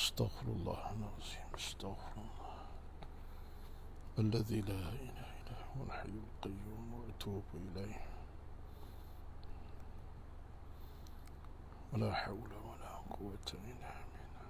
Astaghfirullahaladzim. Astaghfirullah. Alladzi la ilaha illa huwal hayyul qayyum wa atubu ilaih. Wala hawla wala quwwata illa billah.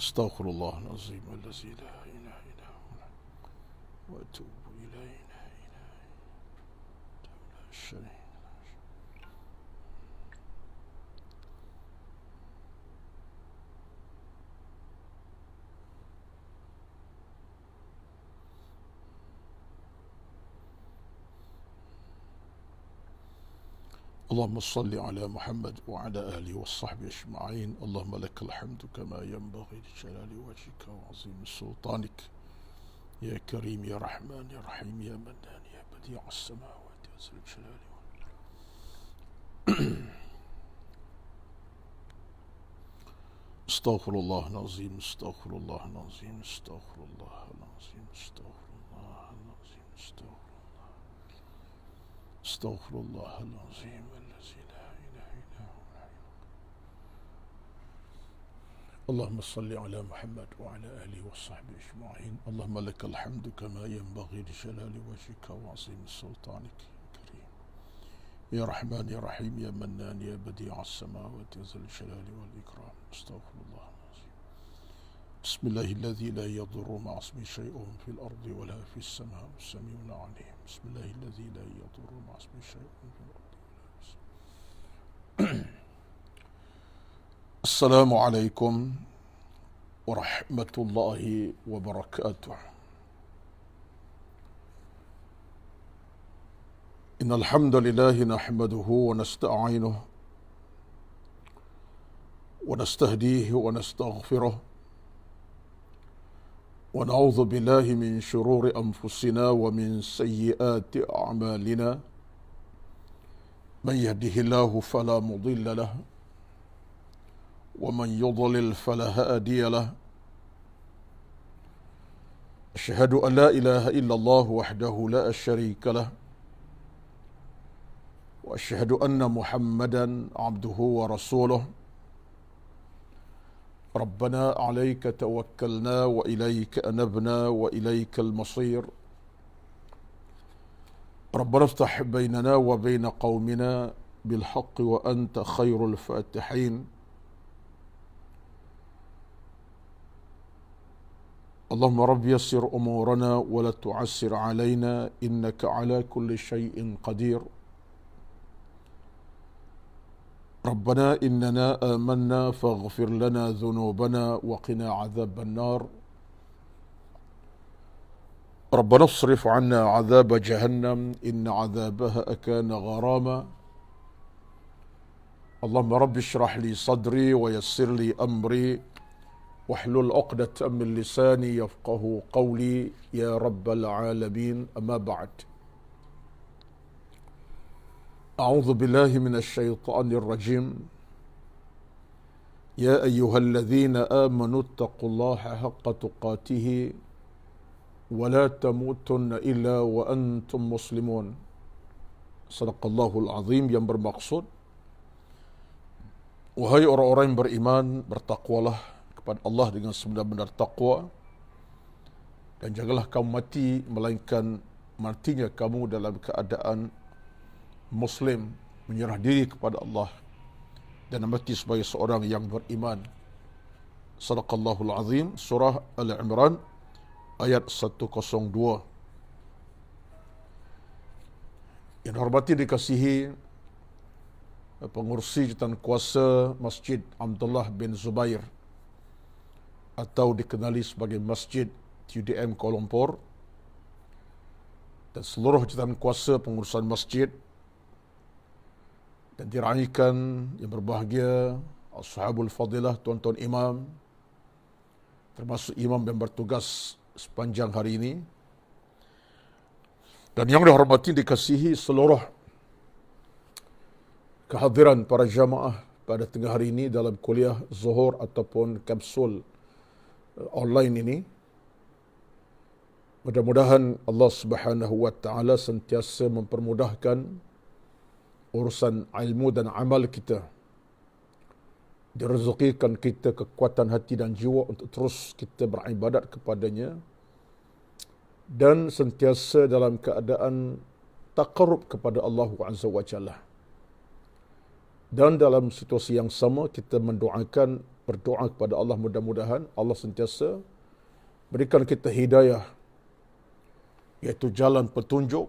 Astaghfirullahaladzim. Alladzi la ilaha illa huwa wa atubu ilaih. Syarih. اللهم صل على محمد وعلى آله وصحبه أجمعين. اللهم لك الحمد كما ينبغي لجلال وجهك وعظيم سلطانك يا كريم يا رحمن يا رحيم يا منان يا بديع السماوات يا ذا الجلال استغفر الله العظيم. استغفر الله العظيم. استغفر الله العظيم. استغفر الله العظيم. استغفر الله العظيم الذي لا إله إلا هو. اللهم صل على محمد وعلى آله وصحبه أجمعين. اللهم لك الحمد كما ينبغي لجلال وجهك وعظيم سلطانك يا كريم يا رحمن يا رحيم يا منان يا بديع السماوات يا ذا الجلال والإكرام. استغفر الله العظيم. بسم الله الذي لا يضر مع اسمه شيء في الأرض ولا في السماء السميع العليم. بسم الله الذي لا يضر مع اسمه شيء في الأرض ولا في السماء. السلام عليكم ورحمة الله وبركاته. إن الحمد لله نحمده ونستعينه ونستهديه ونستغفره ونعوذ بالله من شرور أنفسنا ومن سيئات أعمالنا. من يهده الله فلا مضل له ومن يضلل فلا هادي له. أشهد أن لا إله إلا الله وحده لا شريك له وأشهد أن محمدا عبده ورسوله. ربنا عليك توكلنا وإليك أنبنا وإليك المصير. ربنا افتح بيننا وبين قومنا بالحق وأنت خير الفاتحين. اللهم رب يسر أمورنا ولا تعسر علينا إنك على كل شيء قدير. ربنا إننا آمنا فاغفر لنا ذنوبنا وقنا عذاب النار. ربنا اصرف عنا عذاب جهنم إن عذابها كان غراما. اللهم رب اشرح لي صدري ويسر لي أمري واحلل عقدة من لساني يفقه قولي يا رب العالمين. أما بعد. أعوذ بالله من الشيطان الرجيم. يا أيها الذين آمنوا اتقوا الله حق تقاته ولا تموتن إلا وأنتم مسلمون. Sadaqallahul Azim, yang bermaksud, wahai orang-orang yang beriman, bertakwalah kepada Allah dengan sebenar-benar takwa, dan janganlah kamu mati melainkan matinya kamu dalam keadaan Muslim, menyerah diri kepada Allah dan mati sebagai seorang yang beriman. Sadaqallahul Azim. Surah Al-Imran ayat 102. Yang hormati dikasihi pengurusi jawatan kuasa Masjid Abdullah bin Zubair atau dikenali sebagai Masjid TUDM Kuala Lumpur, dan seluruh jawatan kuasa pengurusan masjid, dan diraihkan yang berbahagia Ashabul Fadilah, tuan-tuan imam, termasuk imam yang bertugas sepanjang hari ini, dan yang dihormati dikasihi seluruh kehadiran para jamaah pada tengah hari ini dalam kuliah Zuhur ataupun kapsul online ini. Mudah-mudahan Allah Subhanahu wa taala sentiasa mempermudahkan urusan ilmu dan amal kita. Direzekikan kita kekuatan hati dan jiwa untuk terus kita beribadat kepadanya dan sentiasa dalam keadaan taqarrub kepada Allah Azza wa Jalla. Dan dalam situasi yang sama kita berdoa kepada Allah, mudah-mudahan Allah sentiasa berikan kita hidayah, iaitu jalan petunjuk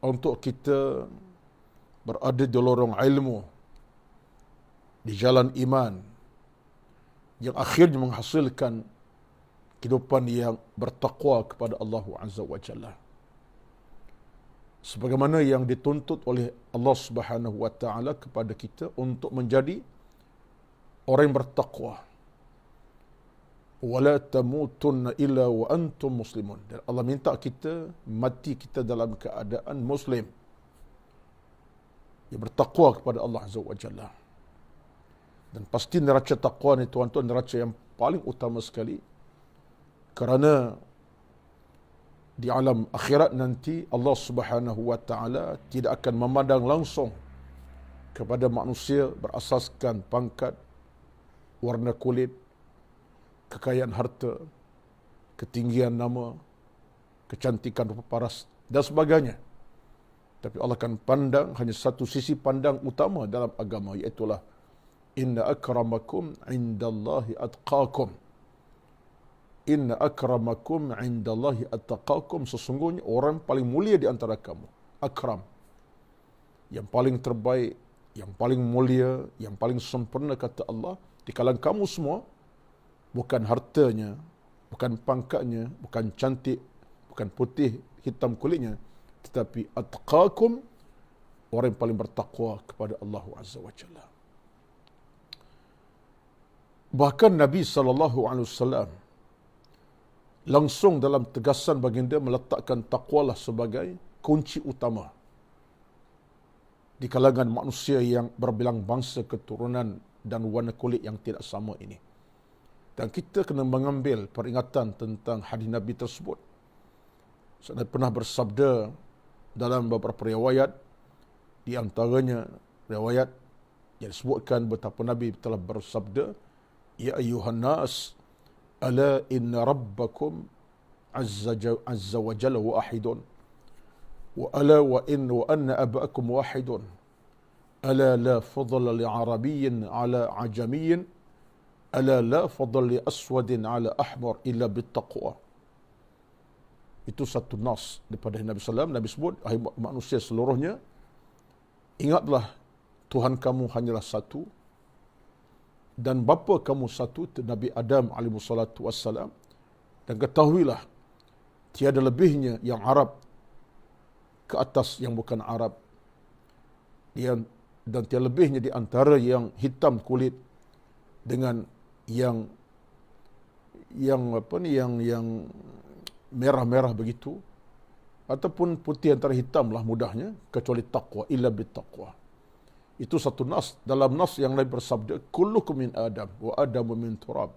untuk kita berada di lorong ilmu, di jalan iman yang akhirnya menghasilkan kehidupan yang bertakwa kepada Allah Azza wa Jalla. Sebagaimana yang dituntut oleh Allah Subhanahu wa taala kepada kita untuk menjadi orang yang bertakwa. Wala tamutunna illa wa antum muslimun. Dan Allah minta kita mati kita dalam keadaan muslim, yang bertakwa kepada Allah Azza wa Jalla. Dan pasti neraca takwa ni tuan-tuan neraca yang paling utama sekali, kerana di alam akhirat nanti Allah Subhanahu wa taala tidak akan memandang langsung kepada manusia berasaskan pangkat, warna kulit, kekayaan harta, ketinggian nama, kecantikan rupa paras dan sebagainya. Tapi Allah akan pandang hanya satu sisi pandang utama dalam agama, iaitulah inna akramakum indallahi atqakum. Inna akramakum indallahi attaqakum. Sesungguhnya orang paling mulia di antara kamu, akram, yang paling terbaik, yang paling mulia, yang paling sempurna, kata Allah, di kalangan kamu semua, bukan hartanya, bukan pangkatnya, bukan cantik, bukan putih, hitam kulitnya, tetapi atqakum, orang yang paling bertakwa kepada Allah Azza wa Jalla. Bahkan Nabi SAW langsung dalam tegasan baginda meletakkan takwalah sebagai kunci utama di kalangan manusia yang berbilang bangsa, keturunan dan warna kulit yang tidak sama ini. Dan kita kena mengambil peringatan tentang hadis Nabi tersebut. Saya pernah bersabda dalam beberapa riwayat, di antaranya riwayat yang disebutkan betapa Nabi telah bersabda, ya ayyuhan nas, ala inna rabbakum azza wa jalla wahidun, wa ala wa anna abakum wahidun, ala la fadla li arabiyyin ala ajamiyyin, ala la fadla li aswadin ala ahmar illa bittaqwa. Itu satu nas daripada Nabi SAW. Nabi sebut, hai manusia seluruhnya, ingatlah Tuhan kamu hanyalah satu, dan bapa kamu satu, Nabi Adam AS, dan ketahuilah tiada lebihnya yang Arab ke atas yang bukan Arab, dan tiada lebihnya di antara yang hitam kulit dengan yang merah-merah begitu, ataupun putih antara hitam lah mudahnya, kecuali taqwa, illa bittaqwa. Itu satu nas. Dalam nas yang lain bersabda, kullukum min Adam wa Adamu min turab,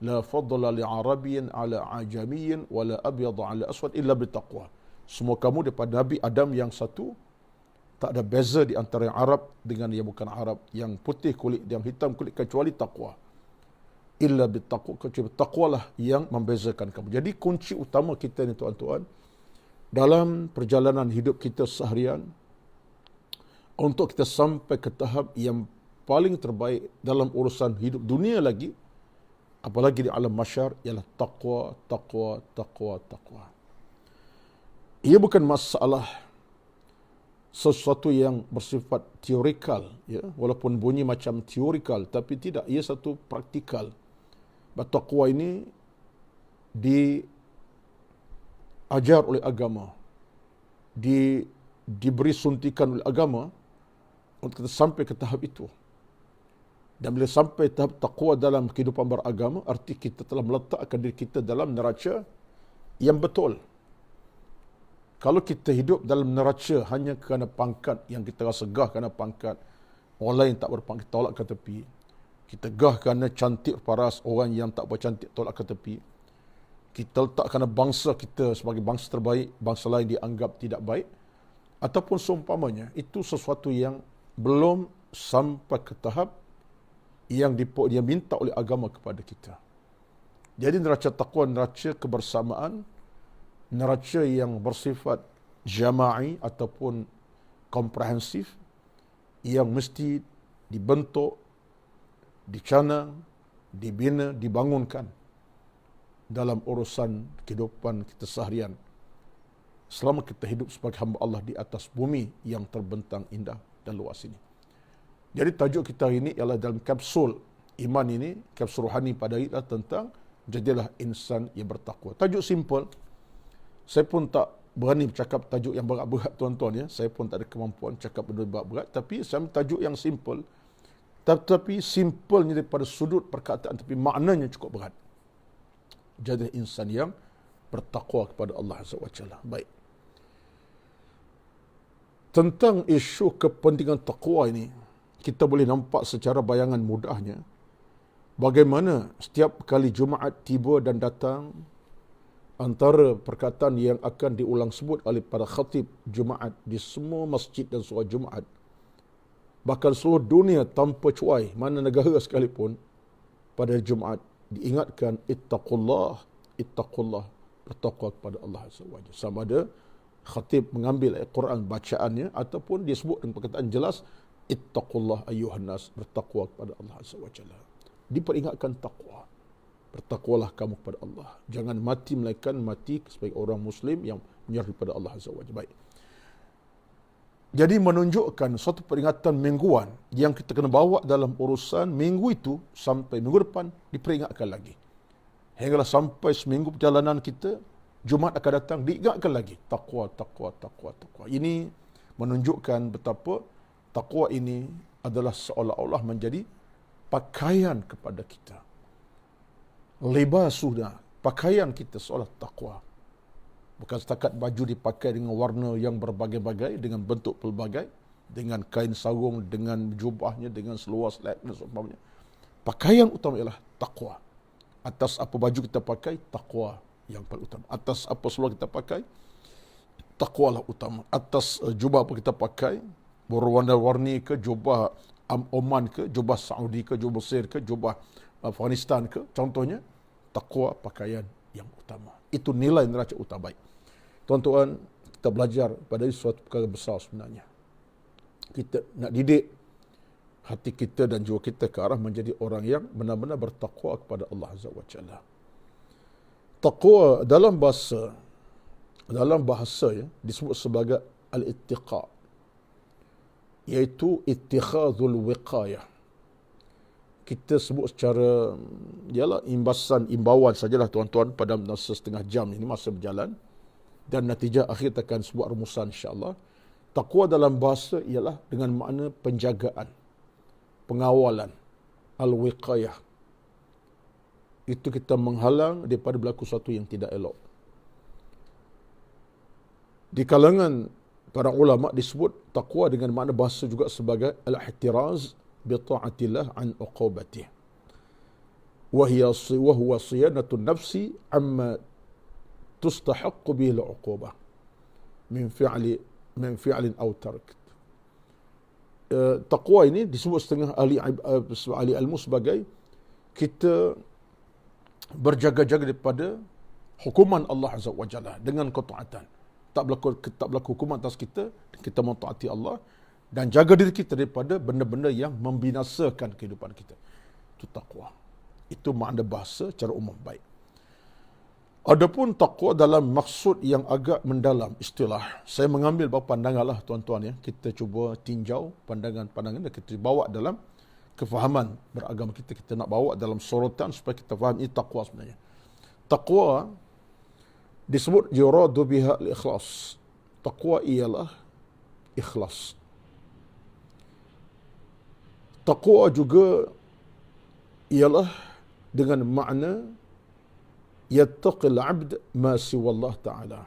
la fadla li arabiyyin ala ajamiyyin wa la abyad ala aswad illa bittaqwa. Semua kamu daripada Nabi Adam yang satu, tak ada beza di antara yang Arab dengan yang bukan Arab, yang putih kulit, yang hitam kulit, kecuali taqwa. Illa bittaqwa, kecuali taqwalah yang membezakan kamu. Jadi kunci utama kita ni tuan-tuan, dalam perjalanan hidup kita seharian, untuk kita sampai ke tahap yang paling terbaik dalam urusan hidup dunia lagi, apalagi di alam mahsyar, ialah taqwa, taqwa, taqwa, taqwa. Ia bukan masalah sesuatu yang bersifat teorikal, ya, walaupun bunyi macam teorikal, tapi tidak, ia satu praktikal. Bertakwa ini diajar oleh agama, diberi suntikan oleh agama untuk kita sampai ke tahap itu. Dan bila sampai tahap takwa dalam kehidupan beragama, arti kita telah meletakkan diri kita dalam neraca yang betul. Kalau kita hidup dalam neraca hanya kerana pangkat, yang kita rasa gah kerana pangkat, orang lain tak berpangkat, tolak ke tepi. Kita gah kerana cantik paras, orang yang tak bercantik tolak ke tepi. kita letak kerana bangsa kita sebagai bangsa terbaik, bangsa lain dianggap tidak baik, ataupun seumpamanya, itu sesuatu yang belum sampai ke tahap yang dia minta oleh agama kepada kita. Jadi neraca taqwa, neraca kebersamaan, neraca yang bersifat jama'i ataupun komprehensif, yang mesti dibentuk, dicanang, dibina, dibangunkan dalam urusan kehidupan kita seharian selama kita hidup sebagai hamba Allah di atas bumi yang terbentang indah dan luas ini. Jadi tajuk kita hari ini ialah dalam kapsul iman ini, kapsul rohani pada hari ini tentang jadilah insan yang bertakwa. Tajuk simple. Saya pun tak berani bercakap tajuk yang berat-berat tuan-tuan ya. Saya pun tak ada kemampuan cakap benda berat-berat, tapi saya ambil tajuk yang simple. Tetapi simpelnya daripada sudut perkataan, tapi maknanya cukup berat. Jadi insan yang bertakwa kepada Allah Azza wa Jalla. Baik. Tentang isu kepentingan takwa ini, kita boleh nampak secara bayangan mudahnya bagaimana setiap kali Jumaat tiba dan datang, antara perkataan yang akan diulang sebut oleh para khatib Jumaat di semua masjid dan surau Jumaat, bahkan seluruh dunia tanpa cuai, mana negara sekalipun, pada Jumaat diingatkan ittaqullah, ittaqullah, bertakwa kepada Allah Azza wa Jalla. Sama ada khatib mengambil ayat Quran bacaannya ataupun dia sebut dengan perkataan jelas ittaqullah ayyuhan nas, bertakwa kepada Allah Azza wa Jalla. Diperingatkan takwa. Bertakwalah kamu kepada Allah. Jangan mati melainkan mati sebagai orang muslim yang menyerah kepada Allah Azza wa Jalla. Baik. Jadi menunjukkan suatu peringatan mingguan yang kita kena bawa dalam urusan minggu itu sampai minggu depan diperingatkan lagi. Hinggalah sampai seminggu perjalanan kita, Jumaat akan datang, diingatkan lagi. Taqwa, taqwa, taqwa, taqwa. Ini menunjukkan betapa taqwa ini adalah seolah-olah menjadi pakaian kepada kita. Libas sudah, pakaian kita seolah taqwa. Bukan setakat baju dipakai dengan warna yang berbagai-bagai, dengan bentuk pelbagai, dengan kain sarung, dengan jubahnya, dengan seluar selek dan sebagainya. Pakaian utama ialah taqwa. Atas apa baju kita pakai, taqwa yang paling utama. Atas apa seluar kita pakai, taqwalah utama. Atas jubah apa kita pakai, berwarna-warni ke, jubah Oman ke, jubah Saudi ke, jubah Mesir ke, jubah Afghanistan ke, contohnya, taqwa pakaian yang utama. Itu nilai neraca utama. Baik. Tuan-tuan, kita belajar pada suatu perkara besar sebenarnya. Kita nak didik hati kita dan jiwa kita ke arah menjadi orang yang benar-benar bertakwa kepada Allah Azza wa Jalla. Taqwa dalam bahasa ya, disebut sebagai al-ittiqa, iaitu ittikhadul wiqayah. Kita sebut secara imbauan sajalah tuan-tuan pada masa setengah jam ini, masa berjalan, dan natijah akhir kita akan sebuah rumusan insya-Allah. Taqwa dalam bahasa ialah dengan makna penjagaan, pengawalan, al-wiqayah. Itu kita menghalang daripada berlaku sesuatu yang tidak elok. Di kalangan para ulama disebut taqwa dengan makna bahasa juga sebagai al-ihtiraz bi ta'atillah an uqubatih. Wa huwa siyanatun nafsi amma tustahiqqu bihi al-uqubah min fi'lin aw tark. Taqwa ini disebut setengah ahli ilmu sebagai kita berjaga-jaga daripada hukuman Allah Azza wa Jalla dengan ketaatan. Tak berlaku hukuman atas kita, kita mentaati Allah dan jaga diri kita daripada benda-benda yang membinasakan kehidupan kita. Itu taqwa. Itu makna bahasa secara umum. Baik. Adapun taqwa dalam maksud yang agak mendalam istilah, saya mengambil beberapa pandangan lah tuan-tuan ya. Kita cuba tinjau pandangan-pandangan dan kita bawa dalam kefahaman beragama kita. Kita nak bawa dalam sorotan supaya kita faham ini taqwa sebenarnya. Taqwa disebut yuradu biha al-ikhlas. Taqwa ialah ikhlas. Taqwa juga ialah dengan makna yattaqil 'abd ma siwa Allah Ta'ala.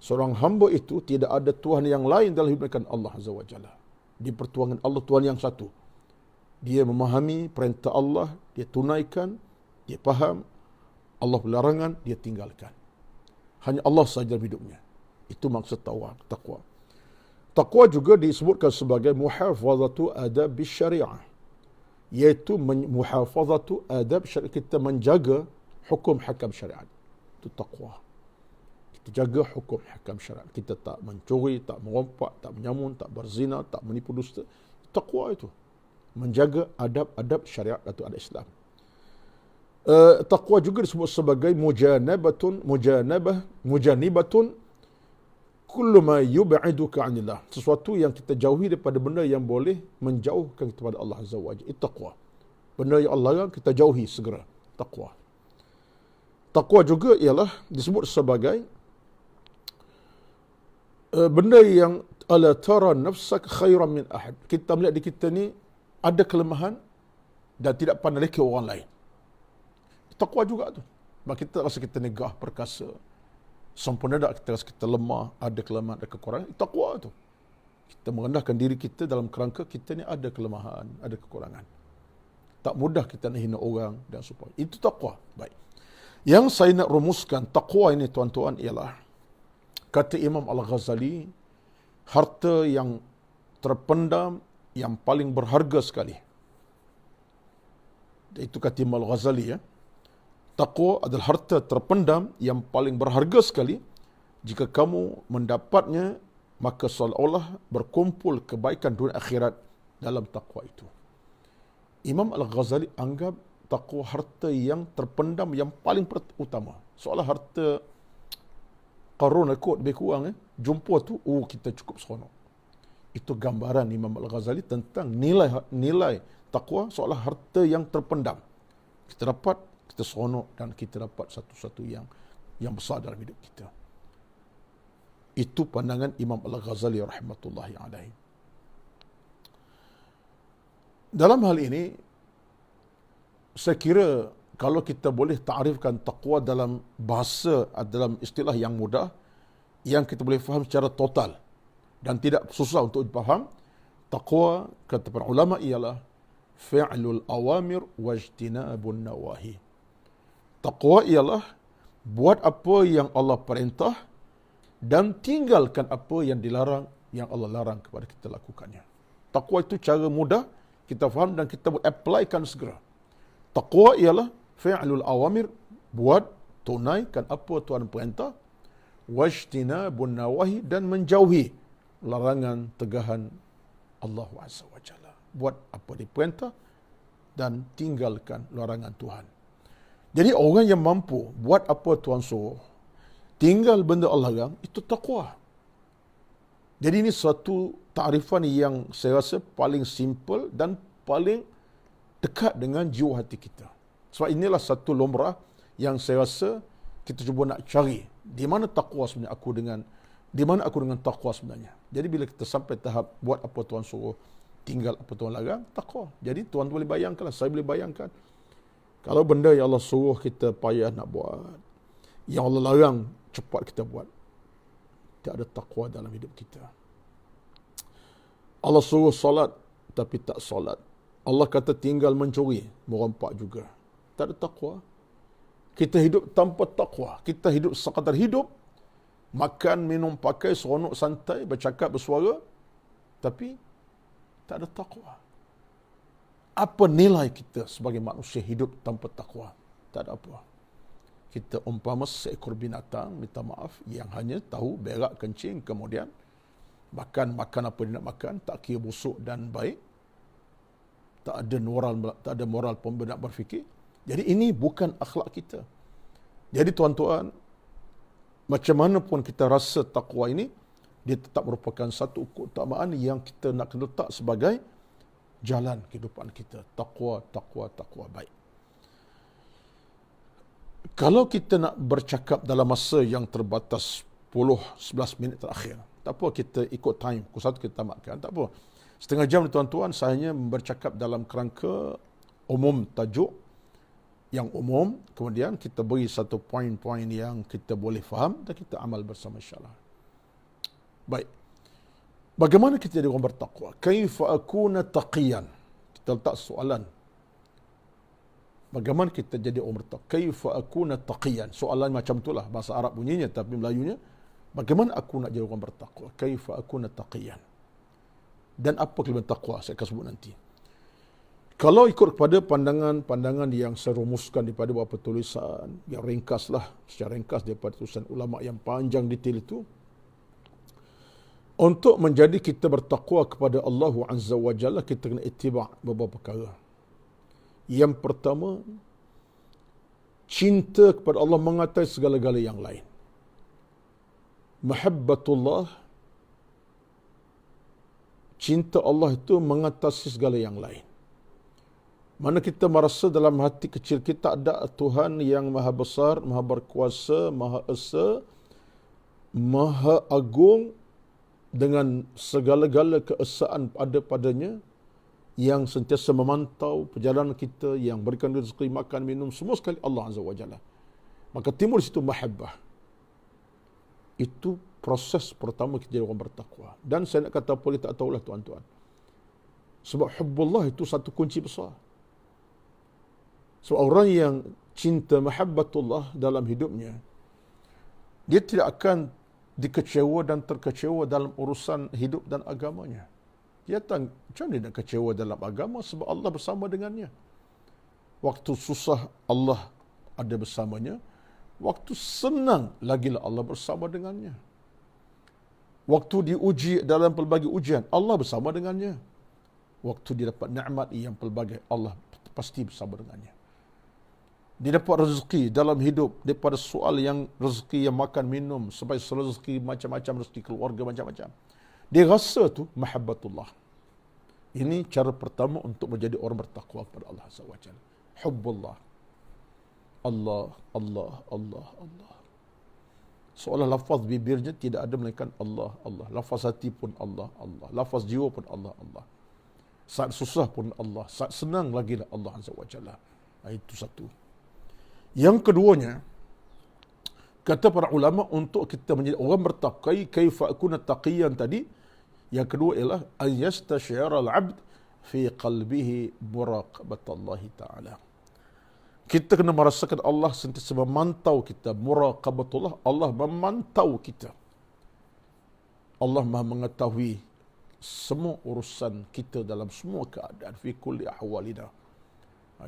Seorang hamba itu tidak ada Tuhan yang lain dalam hidupnya Allah Azza wa Jalla. Di pertuangan Allah Tuhan yang satu. Dia memahami perintah Allah, dia tunaikan, dia faham Allah larangan, dia tinggalkan. Hanya Allah saja hidupnya. Itu maksud taqwa. Taqwa juga disebutkan sebagai muhafazatu adab syariah, iaitu muhafazatu adab syariah, kita menjaga hukum hakam syariat. Itu taqwa. Kita jaga hukum hakam syariat. Kita tak mencuri, tak merompak, tak menyamun, tak berzina, tak menipu dusta. Taqwa itu menjaga adab-adab syariat atau adab Islam. Taqwa juga disebut sebagai mujanibatun kullu ma yub'iduka 'anillah. Sesuatu yang kita jauhi daripada benda yang boleh menjauhkan kita pada Allah Azza wa Jalla. Itu taqwa. Benda yang Allah larang kita jauhi segera. Taqwa. Taqwa juga ialah disebut sebagai benda yang ala tara nafsak khairan min ahad. Kita melihat di kita ni ada kelemahan dan tidak pandang lagi orang lain. Taqwa juga tu. Kita rasa kita negah, perkasa, sempurna tak, kita rasa kita lemah, ada kelemahan, ada kekurangan. Taqwa tu. Kita merendahkan diri kita dalam kerangka kita ni ada kelemahan, ada kekurangan. Tak mudah kita nak hina orang dan sebagainya. Itu taqwa. Baik. Yang saya nak rumuskan taqwa ini tuan-tuan ialah, kata Imam Al-Ghazali, harta yang terpendam yang paling berharga sekali. Itu kata Imam Al-Ghazali, ya. Taqwa adalah harta terpendam yang paling berharga sekali. Jika kamu mendapatnya, maka seolah-olah berkumpul kebaikan dunia akhirat dalam taqwa itu. Imam Al-Ghazali anggap taqwa harta yang terpendam yang paling utama. Seolah harta Qarun kot lebih kurang, jumpa tu, kita cukup seronok. Itu gambaran Imam Al-Ghazali tentang nilai taqwa, seolah harta yang terpendam. Kita dapat, kita seronok, dan kita dapat satu-satu yang besar dalam hidup kita. Itu pandangan Imam Al-Ghazali rahmatullahi alaihi. Dalam hal ini, saya kira kalau kita boleh ta'rifkan taqwa dalam bahasa, dalam istilah yang mudah, yang kita boleh faham secara total dan tidak susah untuk dipaham, taqwa kata para ulama ialah fi'lul awamir wajtinabun nawahi. Taqwa ialah buat apa yang Allah perintah dan tinggalkan apa yang dilarang, yang Allah larang kepada kita lakukannya. Taqwa itu cara mudah kita faham dan kita boleh applykan segera. Taqwa ialah fi'lul awamir, buat, tunaikan apa Tuhan perintah, wajtinabun nawahi, dan menjauhi larangan tegahan Allah Azza wa Jalla. Buat apa diperintah dan tinggalkan larangan Tuhan. Jadi orang yang mampu buat apa Tuhan suruh, tinggal benda Allah larang, itu taqwa. Jadi ini suatu ta'rifan yang saya rasa paling simple dan paling dekat dengan jiwa hati kita. Sebab inilah satu lumrah yang saya rasa kita cuba nak cari. Di mana taqwa sebenarnya di mana aku dengan taqwa sebenarnya. Jadi bila kita sampai tahap buat apa Tuhan suruh, tinggal apa Tuhan larang, taqwa. Jadi Tuan boleh bayangkanlah, saya boleh bayangkan. Kalau benda yang Allah suruh kita payah nak buat, yang Allah larang cepat kita buat, tak ada taqwa dalam hidup kita. Allah suruh solat tapi tak solat. Allah kata tinggal mencuri, merompak juga. Tak ada taqwa. Kita hidup tanpa taqwa. Kita hidup sekadar hidup, makan, minum, pakai, seronok, santai, bercakap, bersuara, tapi tak ada taqwa. Apa nilai kita sebagai manusia hidup tanpa taqwa? Tak ada apa. Kita umpama seekor binatang, minta maaf, yang hanya tahu berak, kencing, kemudian makan apa dia nak makan, tak kira busuk dan baik, tak ada moral pun nak berfikir. Jadi ini bukan akhlak kita. Jadi tuan-tuan, macam mana pun kita rasa taqwa ini, dia tetap merupakan satu keutamaan yang kita nak letak sebagai jalan kehidupan kita. Taqwa baik. Kalau kita nak bercakap dalam masa yang terbatas 10-11 minit terakhir, tak apa, kita ikut time. Pukul 1 kita tamatkan, tak apa. Setengah jam ni tuan-tuan, saya hanya bercakap dalam kerangka umum, tajuk yang umum, kemudian kita beri satu poin-poin yang kita boleh faham dan kita amal bersama insyaAllah. Baik. Bagaimana kita jadi orang bertakwa? Kaifa akuna taqiyan? Kita letak soalan. Bagaimana kita jadi orang bertakwa? Kaifa akuna taqiyan? Soalan macam itulah bahasa Arab bunyinya, tapi Melayunya, bagaimana aku nak jadi orang bertakwa? Kaifa akuna taqiyan? Dan apa kalimat takwa? Saya akan sebut nanti. Kalau ikut kepada pandangan-pandangan yang saya rumuskan daripada beberapa tulisan, yang ringkaslah, secara ringkas daripada tulisan ulama yang panjang detail itu, untuk menjadi kita bertakwa kepada Allah Azza wa Jalla, kita kena ittiba' beberapa perkara. Yang pertama, cinta kepada Allah mengatai segala-gala yang lain. Mahabbatullah, cinta Allah itu mengatasi segala yang lain. Mana kita merasa dalam hati kecil kita ada Tuhan yang maha besar, maha berkuasa, maha esa, maha agung, dengan segala-gala keesaan ada padanya, yang sentiasa memantau perjalanan kita, yang berikan rezeki, makan, minum, semua sekali Allah Azza wa Jalla. Maka timbul situ mahabbah. Itu proses pertama kita jadi orang bertakwa. Dan saya nak kata apa, kita tak tahulah tuan-tuan. Sebab hubbullah itu satu kunci besar. So orang yang cinta mahabbatullah dalam hidupnya, dia tidak akan dikecewa dan terkecewa dalam urusan hidup dan agamanya. Dia tak, macam mana dia nak kecewa dalam agama sebab Allah bersama dengannya. Waktu susah Allah ada bersamanya, waktu senang lagilah Allah bersama dengannya. Waktu diuji dalam pelbagai ujian, Allah bersama dengannya. Waktu dia dapat nikmat yang pelbagai, Allah pasti bersama dengannya. Dia dapat rezeki dalam hidup, daripada soal yang rezeki yang makan minum, sampai rezeki macam-macam, rezeki keluarga macam-macam. Dia rasa tu mahabbatullah. Ini cara pertama untuk menjadi orang bertakwa kepada Allah Azza wa Jalla. Hubbullah. Allah, Allah, Allah, Allah. Seolah lafaz bibirnya tidak ada melainkan Allah, Allah. Lafaz hati pun Allah, Allah. Lafaz jiwa pun Allah, Allah. Saat susah pun Allah. Saat senang lagi lah Allah Azza wa Jalla. Itu satu. Yang keduanya, kata para ulama, untuk kita menjadi orang bertakwa, kaifa akuna taqiyan tadi, yang kedua ialah an yastashyara al-'abd fi qalbihi muraqabatullah taala. Kita kena merasakan Allah sentiasa memantau kita, muraqabatullah, Allah memantau kita. Allah Maha mengetahui semua urusan kita dalam semua keadaan, fi kulli ahwalina.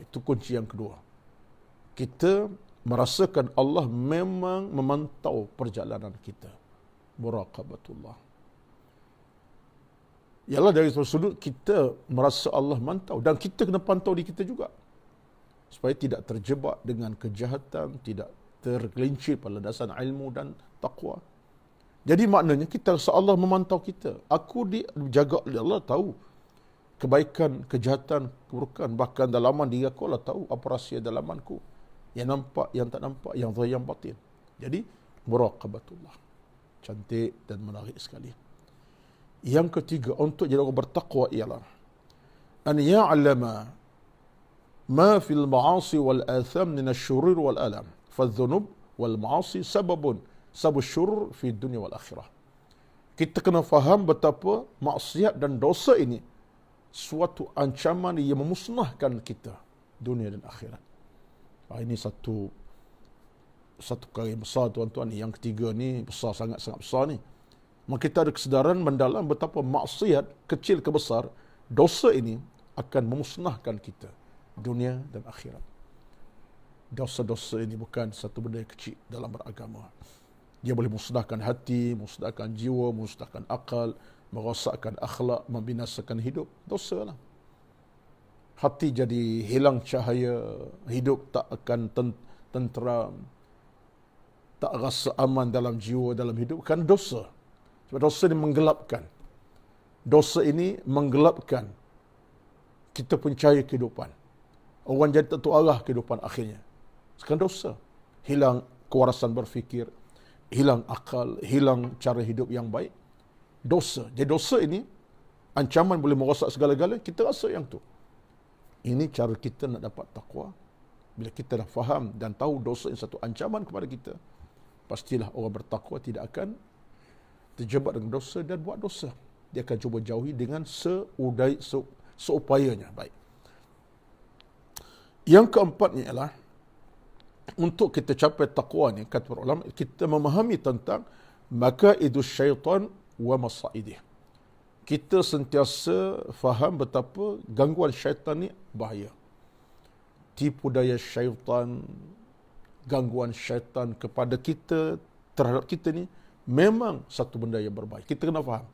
Itu kunci yang kedua. Kita merasakan Allah memang memantau perjalanan kita. Muraqabatullah. Ialah dari sudut kita merasa Allah mantau, dan kita kena pantau diri kita juga. Supaya tidak terjebak dengan kejahatan, tidak tergelincir pada dasar ilmu dan taqwa. Jadi maknanya kita rasa Allah memantau kita. Aku dijaga oleh Allah, tahu kebaikan, kejahatan, keburukan. Bahkan dalaman diri aku Allah tahu apa rahsia dalamanku. Yang nampak, yang tak nampak, yang zahir, yang batin. Jadi, muraqabatullah. Cantik dan menarik sekali. Yang ketiga, untuk jadi orang bertakwa ialah an ya'lama ma fil ma'asi wal atham min asy-syurur wal alam. Fadh-dhunub wal ma'asi sababun syurur fi dunya wal akhirah. Kita kena faham betapa maksiat dan dosa ini suatu ancaman yang memusnahkan kita dunia dan akhirat. Ini satu perkara yang besar, tuan-tuan. Yang ketiga ni besar, sangat-sangat besar ni. Maka kita ada kesedaran mendalam betapa maksiat kecil ke besar, dosa ini akan memusnahkan kita dunia dan akhirat. Dosa-dosa ini bukan satu benda yang kecil dalam beragama. Dia boleh musnahkan hati, musnahkan jiwa, musnahkan akal, merosakkan akhlak, membinasakan hidup. Dosa lah. Hati jadi hilang cahaya, hidup tak akan tenteram, tak rasa aman dalam jiwa, dalam hidup. Kan dosa. Sebab dosa ini menggelapkan. Dosa ini menggelapkan kita pencahaya kehidupan. Orang jadi tak tahu arah kehidupan akhirnya. Sekarang dosa. Hilang kewarasan berfikir, hilang akal, hilang cara hidup yang baik. Dosa. Jadi dosa ini, ancaman boleh merosak segala-galanya, kita rasa yang tu. Ini cara kita nak dapat takwa. Bila kita dah faham dan tahu dosa ini satu ancaman kepada kita, pastilah orang bertakwa tidak akan terjebak dengan dosa dan buat dosa. Dia akan cuba jauhi dengan seupayanya. Baik. Yang keempatnya ialah untuk kita capai taqwa ni, kata para ulama, kita memahami tentang makaidus syaitan wa masaidih. Kita sentiasa faham betapa gangguan syaitan ni bahaya. Tipu daya syaitan, gangguan syaitan kepada kita, terhadap kita ni memang satu benda yang berbahaya. Kita kena faham.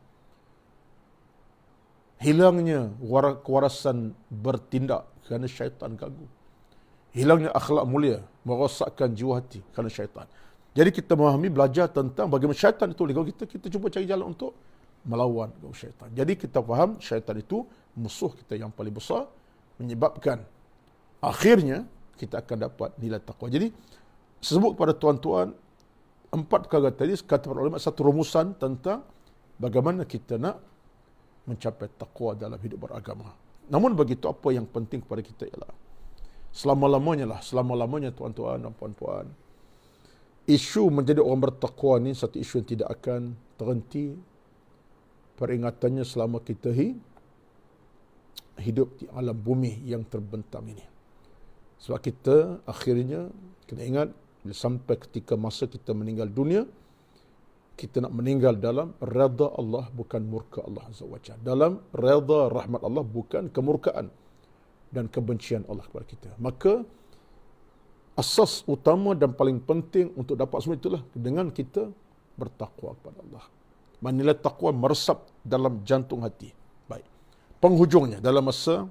Hilangnya kewarasan bertindak kerana syaitan ganggu. Hilangnya akhlak mulia, merosakkan jiwa hati kerana syaitan. Jadi kita memahami, belajar tentang bagaimana syaitan itu boleh ganggu kita. Kita cuba cari jalan untuk melawan syaitan. Jadi kita faham syaitan itu musuh kita yang paling besar, menyebabkan akhirnya kita akan dapat nilai taqwa. Jadi sebut kepada tuan-tuan 4 perkara tadi, kata para ulama, satu rumusan tentang bagaimana kita nak mencapai taqwa dalam hidup beragama. Namun begitu, apa yang penting kepada kita ialah selama-lamanya tuan-tuan dan puan-puan, isu menjadi orang bertakwa ni satu isu yang tidak akan terhenti peringatannya selama kita hidup di alam bumi yang terbentang ini. Sebab kita akhirnya kena ingat, sampai ketika masa kita meninggal dunia, kita nak meninggal dalam redha Allah, bukan murka Allah Azza wa Jalla. Dalam redha rahmat Allah, bukan kemurkaan dan kebencian Allah kepada kita. Maka asas utama dan paling penting untuk dapat semua itulah dengan kita bertakwa kepada Allah. Nilai takwa meresap dalam jantung hati. Baik. Penghujungnya dalam masa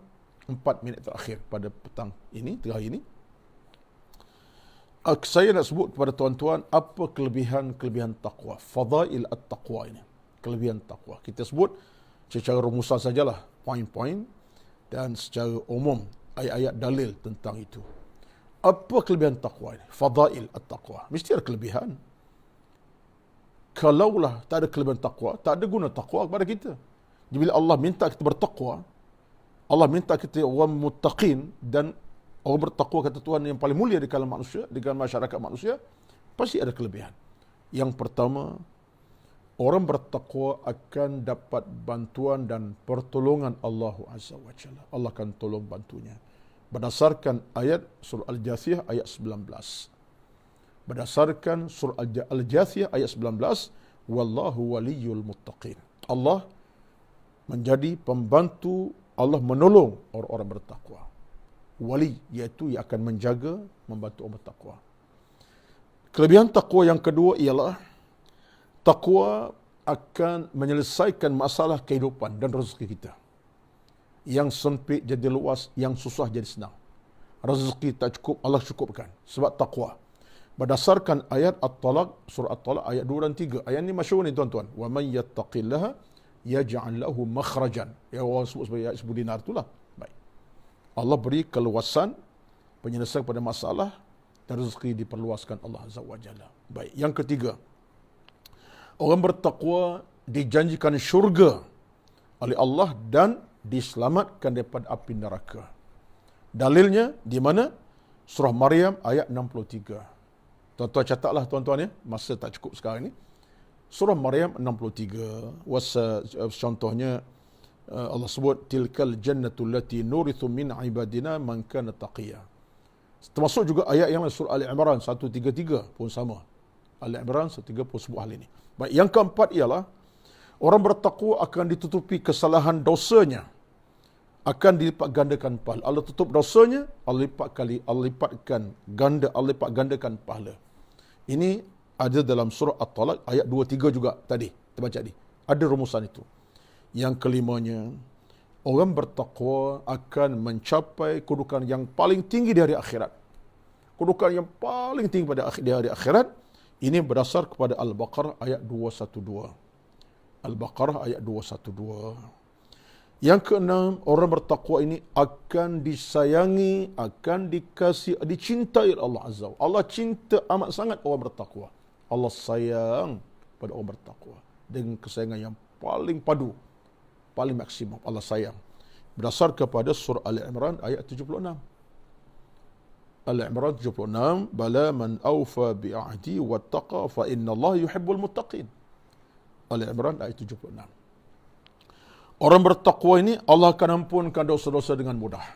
4 minit terakhir pada petang ini, tengah ini, saya nak sebut kepada tuan-tuan apa kelebihan takwa. Fadail at-taqwa ini. Kelebihan takwa. Kita sebut secara rumusan sajalah, poin-poin dan secara umum ayat-ayat dalil tentang itu. Apa kelebihan takwa ini? Fadail at-taqwa. Mesti ada kelebihan. Kalaulah tak ada kelebihan takwa, tak ada guna takwa kepada kita. Jadi bila Allah minta kita bertakwa, Allah minta kita orang muttaqin, dan orang bertakwa kata Tuhan yang paling mulia di kalangan manusia, di kalangan masyarakat manusia, pasti ada kelebihan. Yang pertama, orang bertakwa akan dapat bantuan dan pertolongan Allah Azza wa Jalla. Allah akan tolong bantunya. Berdasarkan ayat surah Al-Jathiyah ayat 19. Berdasarkan surah Al-Jathiyah ayat 19, wallahu waliyul muttaqin. Allah menjadi pembantu, Allah menolong orang-orang bertakwa. Wali, iaitu yang akan menjaga, membantu orang bertakwa. Kelebihan takwa yang kedua ialah takwa akan menyelesaikan masalah kehidupan dan rezeki kita. Yang sempit jadi luas, yang susah jadi senang. Rezeki tak cukup, Allah cukupkan sebab takwa. Berdasarkan ayat At-Talaq, surah At-Talaq ayat 2 dan 3. Ayat ini masyhur ni tuan-tuan. Wa may yattaqillaha yaj'al lahu makhrajan. Ya, orang sebut sebagai ayat 10 dinar itulah. Baik. Allah beri keluasan penyelesaian pada masalah dan rezeki diperluaskan Allah Azza wa Jalla. Baik. Yang ketiga, orang bertakwa dijanjikan syurga oleh Allah dan diselamatkan daripada api neraka. Dalilnya di mana? Surah Maryam ayat 63. Tuan-tuan catatlah tuan-tuan ya, masa tak cukup sekarang ni. Surah Maryam 63. Contohnya Allah sebut tilkal jannatul lati nurithu min ibadina man kana taqiyya. Termasuk juga ayat yang surah Ali Imran 133 pun sama. Ali Imran 130 sebuah hal ini. Baik, yang keempat ialah orang bertakwa akan ditutupi kesalahan dosanya, akan dilipat gandakan pahala. Allah tutup dosanya, Allah lipat gandakan pahala. Ini ada dalam surah At-Talaq ayat 2-3 juga tadi, kita baca tadi. Ada rumusan itu. Yang kelimanya, orang bertakwa akan mencapai kedudukan yang paling tinggi di hari akhirat. Kedudukan yang paling tinggi di hari akhirat, ini berdasar kepada Al-Baqarah ayat 212. Al-Baqarah ayat 212. Yang keenam, orang bertakwa ini akan disayangi, akan dikasihi, dicintai oleh Allah Azza wa Jalla. Allah cinta amat sangat orang bertakwa. Allah sayang pada orang bertakwa dengan kesayangan yang paling padu, paling maksimum. Allah sayang. Berdasar kepada surah Ali Imran ayat 76. Ali Imran 76, bala man awfa bi'ahdi wattaqa fa inna Allah yuhibbul muttaqin. Ali Imran ayat 76. Orang bertakwa ini Allah akan ampunkan dosa-dosa dengan mudah.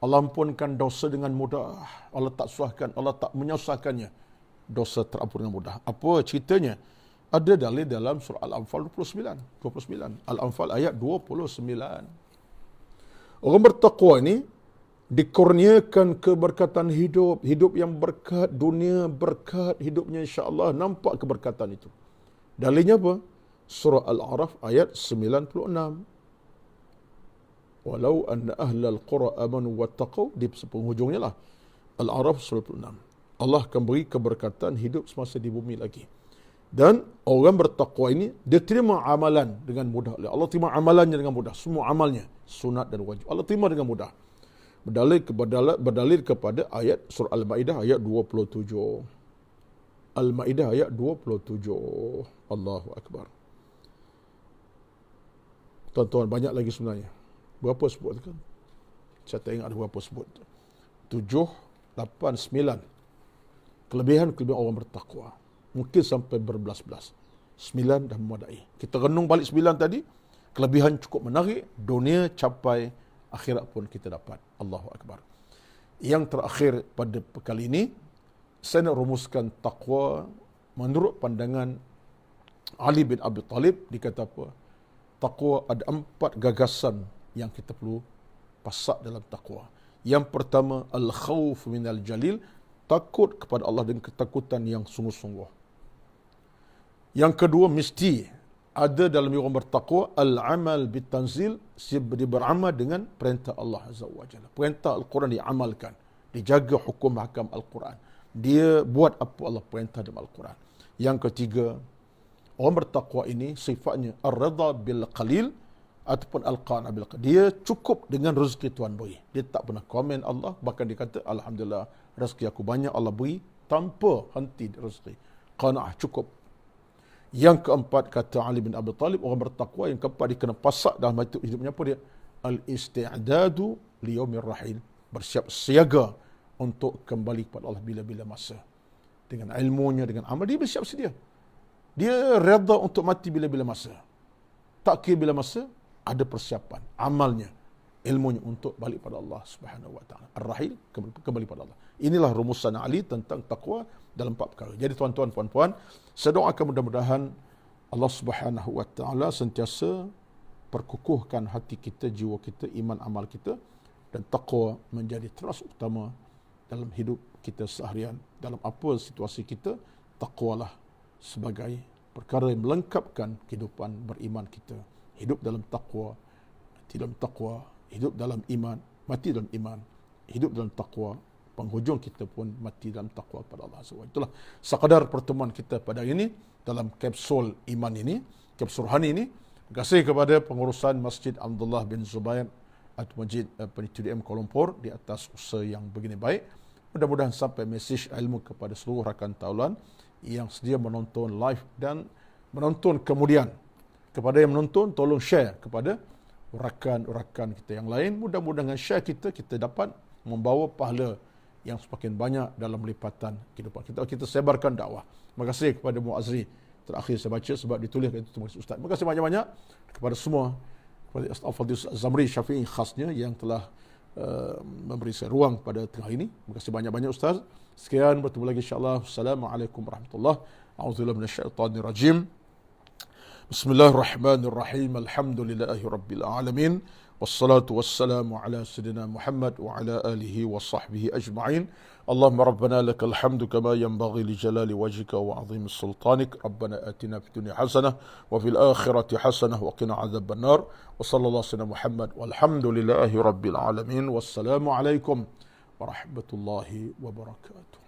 Allah ampunkan dosa dengan mudah. Allah tak suahkan, Allah tak menyusahkannya. Dosa terampun dengan mudah. Apa ceritanya? Ada dalil dalam surah Al-Anfal 29. Al-Anfal ayat 29. Orang bertakwa ini dikurniakan keberkatan hidup. Hidup yang berkat, dunia berkat, hidupnya insya-Allah nampak keberkatan itu. Dalilnya apa? Surah Al-A'raf ayat 96. Walau anna ahlal qura amanu wattaqau, di penghujungnya lah. Al-A'raf 96. Allah akan beri keberkatan hidup semasa di bumi lagi. Dan orang bertakwa ini, dia terima amalan dengan mudah. Allah terima amalannya dengan mudah. Semua amalnya, sunat dan wajib. Allah terima dengan mudah. Berdalil kepada ayat surah Al-Ma'idah ayat 27. Al-Ma'idah ayat 27. Allahu Akbar. Tuan-tuan, banyak lagi sebenarnya. Berapa sebut kan? Saya tak ingat ada berapa sebut. 7, 8, 9. Kelebihan orang bertakwa. Mungkin sampai berbelas-belas. 9 dah memadai. Kita renung balik 9 tadi. Kelebihan cukup menarik. Dunia capai, akhirat pun kita dapat. Allahu Akbar. Yang terakhir pada kali ini, saya nak rumuskan takwa menurut pandangan Ali bin Abi Talib. Dikata apa? Takwa ada 4 gagasan yang kita perlu pasak dalam takwa. Yang pertama, al-khawf minal jalil, takut kepada Allah dengan ketakutan yang sungguh-sungguh. Yang kedua, mesti ada dalam orang bertakwa al-amal bitanzil, dia beramal dengan perintah Allah Azza wa Jalla. Perintah Al-Quran diamalkan, dijaga hukum hakam Al-Quran. Dia buat apa Allah perintah dalam Al-Quran. Yang ketiga, orang bertakwa ini sifatnya ar-ridha bil qalil ataupun al-qana bil qalil. Dia cukup dengan rezeki Tuhan beri. Dia tak pernah komen Allah, bahkan dia kata alhamdulillah rezeki aku banyak Allah beri tanpa henti rezeki. Qanaah, cukup. Yang keempat, kata Ali bin Abi Talib, orang bertakwa yang keempat dia kena pasak dalam hidupnya apa dia? Al-isti'dadu liyaumir rahil. Bersiap siaga untuk kembali kepada Allah bila-bila masa. Dengan ilmunya, dengan amal, dia bersiap sedia. Dia redha untuk mati bila-bila masa. Tak kira bila masa, ada persiapan. Amalnya, ilmunya untuk balik pada Allah Subhanahu wa taala. Ar-rahil, kembali pada Allah. Inilah rumusan Ali tentang takwa dalam 4 perkara. Jadi tuan-tuan, puan-puan, saya doakan mudah-mudahan Allah Subhanahu wa taala sentiasa perkukuhkan hati kita, jiwa kita, iman amal kita, dan takwa menjadi teras utama dalam hidup kita seharian. Dalam apa situasi kita, takwalah sebagai perkara yang melengkapkan kehidupan beriman kita. Hidup dalam takwa, mati dalam takwa, hidup dalam iman, mati dalam iman, hidup dalam takwa, penghujung kita pun mati dalam takwa kepada Allah SWT. Itulah sekadar pertemuan kita pada hari ini dalam kapsul iman ini, kapsul rohani ini. Terima kasih kepada pengurusan Masjid Abdullah bin Zubair atau Masjid Penitidian Kuala Lumpur di atas usaha yang begini baik. Mudah-mudahan sampai mesej ilmu kepada seluruh rakan taulan yang sedia menonton live dan menonton kemudian. Kepada yang menonton, tolong share kepada rakan-rakan kita yang lain. Mudah-mudahan dengan share kita dapat membawa pahala yang semakin banyak dalam lipatan kehidupan kita. Kita sebarkan dakwah. Terima kasih kepada Muazzri. Terakhir saya baca sebab ditulis itu terima kasih Ustaz. Terima kasih banyak-banyak kepada semua, kepada Al-Fadhil Zamri Syafi'i khasnya yang telah memberi saya ruang pada tengah ini. Terima kasih banyak-banyak Ustaz. Sekian, bertemu lagi insya-Allah. Assalamualaikum warahmatullahi wabarakatuh. A'udzubillahi minasyaitonirrajim. Bismillahirrahmanirrahim. Alhamdulillahi rabbil alamin. Wassalatu wassalamu ala sayyidina Muhammad wa ala alihi wa sahbihi ajma'in. Allahumma rabbana lakal hamdu kama yanbaghi li jalali wajhika wa 'azimi sultanik. Rabbana atina fid dunya hasanah wa fil akhirati hasanah wa qina 'adzaban nar. Wa sallallahu alaihi Muhammad walhamdulillahi rabbil alamin. Wassalamu alaikum warahmatullahi wabarakatuh.